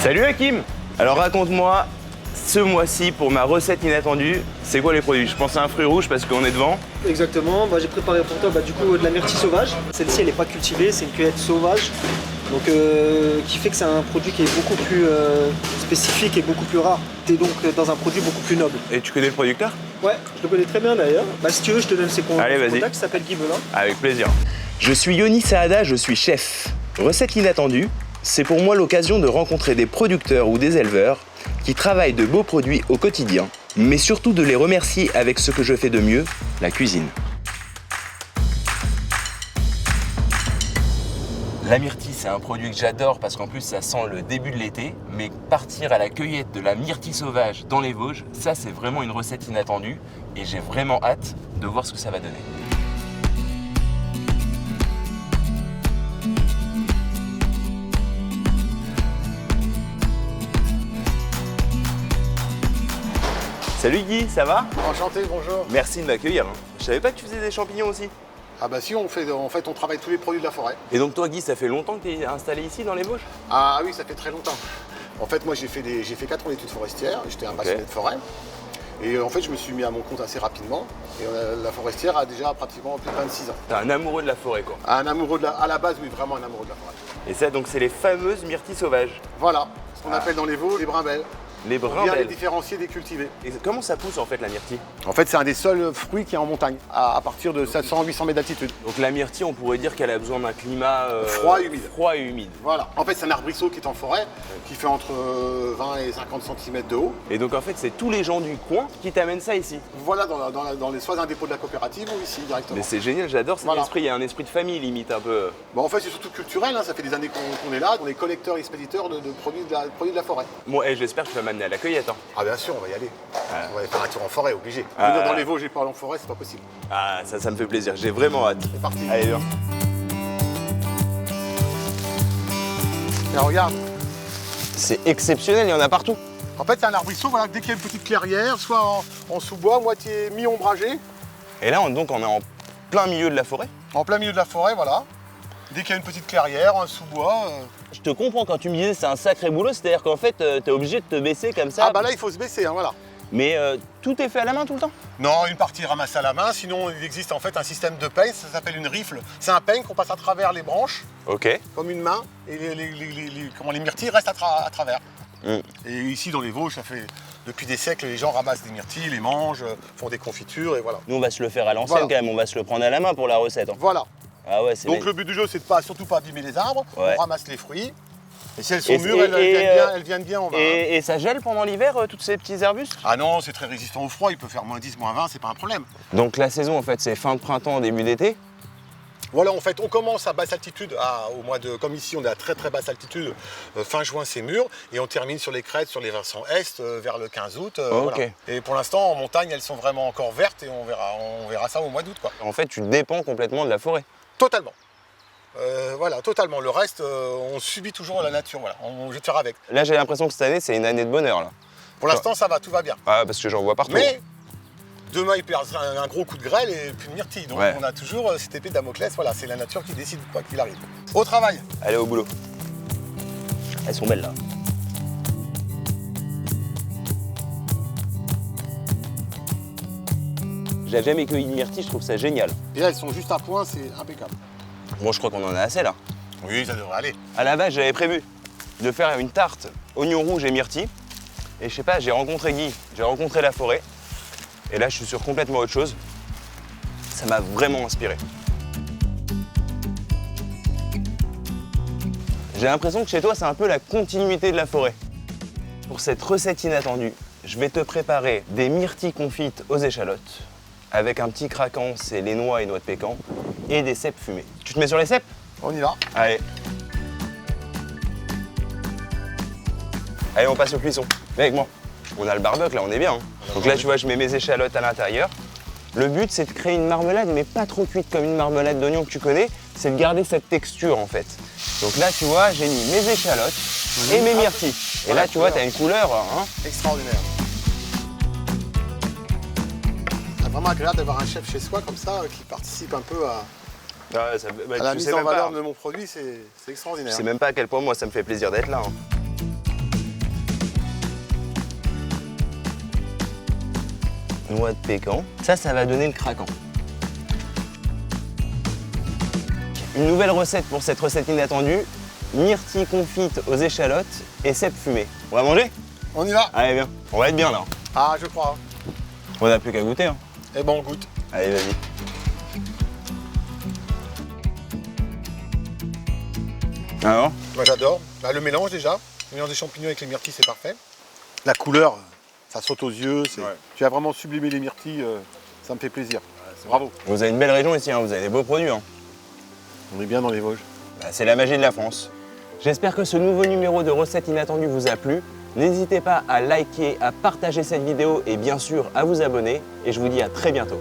Salut Hakim. Alors raconte-moi, ce mois-ci pour ma recette inattendue, c'est quoi les produits? Je pense à un fruit rouge parce qu'on est devant. Exactement, j'ai préparé pour toi du coup de la myrtille sauvage. Celle-ci elle n'est pas cultivée, c'est une cueillette sauvage. Donc qui fait que c'est un produit qui est beaucoup plus spécifique et beaucoup plus rare. T'es donc dans un produit beaucoup plus noble. Et tu connais le producteur? Ouais, je le connais très bien d'ailleurs. Si tu veux, je te donne ses Allez, vas-y. contacts, il s'appelle Guy Belin. Avec plaisir. Je suis Yoni Saada, je suis chef. Recette inattendue, c'est pour moi l'occasion de rencontrer des producteurs ou des éleveurs qui travaillent de beaux produits au quotidien, mais surtout de les remercier avec ce que je fais de mieux, la cuisine. La myrtille, c'est un produit que j'adore parce qu'en plus ça sent le début de l'été, mais partir à la cueillette de la myrtille sauvage dans les Vosges, ça c'est vraiment une recette inattendue et j'ai vraiment hâte de voir ce que ça va donner. Salut Guy, ça va? Enchanté, bonjour. Merci de m'accueillir. Je savais pas que tu faisais des champignons aussi. Ah bah si, on travaille tous les produits de la forêt. Et donc toi Guy, ça fait longtemps que tu es installé ici dans les Vosges? Ah oui, ça fait très longtemps. En fait, moi j'ai fait 4 ans d'études forestières, j'étais un passionné de forêt. Et en fait, je me suis mis à mon compte assez rapidement. Et la forestière a déjà pratiquement plus de 26 ans. T'es un amoureux de la forêt quoi. À la base, oui, vraiment un amoureux de la forêt. Et ça donc c'est les fameuses myrtilles sauvages. Voilà, ce qu'on appelle dans les Vosges les brimbelles. Les Pour bien les brimbelles. différencier des cultivés. Et comment ça pousse en fait la myrtille? En fait, c'est un des seuls fruits qui est en montagne, à partir de 700-800 mètres d'altitude. Donc la myrtille, on pourrait dire qu'elle a besoin d'un climat Froid et humide. Froid et humide. Voilà. En fait, c'est un arbrisseau qui est en forêt, qui fait entre 20 et 50 cm de haut. Et donc en fait, c'est tous les gens du coin qui t'amènent ça ici. Voilà, soit un dépôt de la coopérative ou ici directement. Mais c'est génial, j'adore cet Voilà. esprit. Il y a un esprit de famille limite un peu. Bon, en fait, c'est surtout culturel, hein. Ça fait des années qu'on est là, on est collecteurs et expéditeurs de produits de la forêt. Moi, j'espère que tu vas m'amener à la cueillette. Hein. Ah bien sûr, on va y aller. On va aller faire un tour en forêt, obligé. Ah. Venir dans les Vosges et pas aller en forêt, c'est pas possible. Ah, ça me fait plaisir. J'ai vraiment hâte. C'est parti. Allez, viens. Et regarde, C'est exceptionnel, il y en a partout. en fait, c'est un arbrisseau, voilà, dès qu'il y a une petite clairière, soit en sous-bois, moitié mi-ombragé, Et là, on est en plein milieu de la forêt. en plein milieu de la forêt, voilà. Dès qu'il y a une petite clairière, un sous-bois. Je te comprends quand tu me disais c'est un sacré boulot, c'est-à-dire qu'en fait, t'es obligé de te baisser comme ça. Ah bah là, il faut se baisser, hein, voilà. Mais tout est fait à la main tout le temps? Non, une partie ramassée à la main, sinon il existe en fait un système de peigne, ça s'appelle une rifle. C'est un peigne qu'on passe à travers les branches, Ok. comme une main, et les myrtilles restent à travers. Mm. Et ici dans les Vosges, ça fait depuis des siècles, les gens ramassent des myrtilles, les mangent, font des confitures et voilà. Nous, on va se le faire à l'ancienne Voilà. quand même, on va se le prendre à la main pour la recette. Hein. Voilà. Ah ouais, c'est Donc le but du jeu, c'est de surtout pas abîmer les arbres, Ouais. on ramasse les fruits. Et si elles sont Et- mûres, elles viennent bien, on va. Et ça gèle pendant l'hiver, tous ces petits arbustes? Ah non, c'est très résistant au froid, il peut faire moins 10, moins 20, c'est pas un problème. Donc la saison, en fait, c'est fin de printemps, début d'été? Voilà, en fait, on commence à basse altitude, au mois de, comme ici, on est à très très basse altitude, fin juin c'est mûr, et on termine sur les crêtes, sur les versants est, vers le 15 août. Ok. Voilà. Et pour l'instant, en montagne, elles sont vraiment encore vertes, et on verra ça au mois d'août, quoi. En fait, tu dépends complètement de la forêt. Totalement. Voilà, totalement. Le reste, on subit toujours la nature, voilà. On jette faire avec. Là, j'ai l'impression que cette année, c'est une année de bonheur, là. Pour l'instant, ça va, tout va bien. Ah, parce que j'en vois partout. Mais demain, il peut y avoir un gros coup de grêle et plus de myrtille. Donc Ouais. on a toujours cette épée de Damoclès, voilà, c'est la nature qui décide quoi qu'il arrive. Au travail. Allez, au boulot. Elles sont belles, là. J'ai jamais cueilli de myrtille, je trouve ça génial. Et là, elles sont juste à point, c'est impeccable. Bon, je crois qu'on en a assez, là. Oui, ça devrait aller. À la base, j'avais prévu de faire une tarte oignon rouge et myrtille. Et je sais pas, j'ai rencontré Guy, j'ai rencontré la forêt. Et là, je suis sur complètement autre chose. Ça m'a vraiment inspiré. J'ai l'impression que chez toi, c'est un peu la continuité de la forêt. Pour cette recette inattendue, je vais te préparer des myrtilles confites aux échalotes, avec un petit craquant, c'est les noix et noix de pécan, et des cèpes fumées. Tu te mets sur les cèpes? On y va. Allez. Allez, on passe aux cuissons. Viens avec moi. On a le barbecue, là, on est bien. Hein. Donc là, tu vois, je mets mes échalotes à l'intérieur. Le but, c'est de créer une marmelade, mais pas trop cuite comme une marmelade d'oignon que tu connais. C'est de garder cette texture, en fait. Donc là, tu vois, j'ai mis mes échalotes et mes myrtilles. Et là, tu vois, t'as une couleur, hein. Extraordinaire. C'est vraiment agréable d'avoir un chef chez soi comme ça qui participe un peu à la mise en valeur de mon produit, c'est Tu extraordinaire. sais même pas à quel point, moi, ça me fait plaisir d'être là. Hein. noix de pécan. Ça va donner le craquant. Une nouvelle recette pour cette recette inattendue, myrtille confite aux échalotes et cèpes fumés. On va manger? On y va. Allez, viens. On va être bien là. Ah, je crois. On n'a plus qu'à goûter. Hein. Eh ben, on goûte. Allez, vas-y. Alors? Moi, j'adore. Bah, le mélange déjà. Le mélange des champignons avec les myrtilles, c'est parfait. La couleur, ça saute aux yeux. Tu as vraiment sublimé les myrtilles. Ça me fait plaisir. Bravo. Vous avez une belle région ici, hein. Vous avez des beaux produits. Hein. On est bien dans les Vosges. Bah, c'est la magie de la France. J'espère que ce nouveau numéro de Recettes Inattendues vous a plu. N'hésitez pas à liker, à partager cette vidéo et bien sûr à vous abonner. Et je vous dis à très bientôt.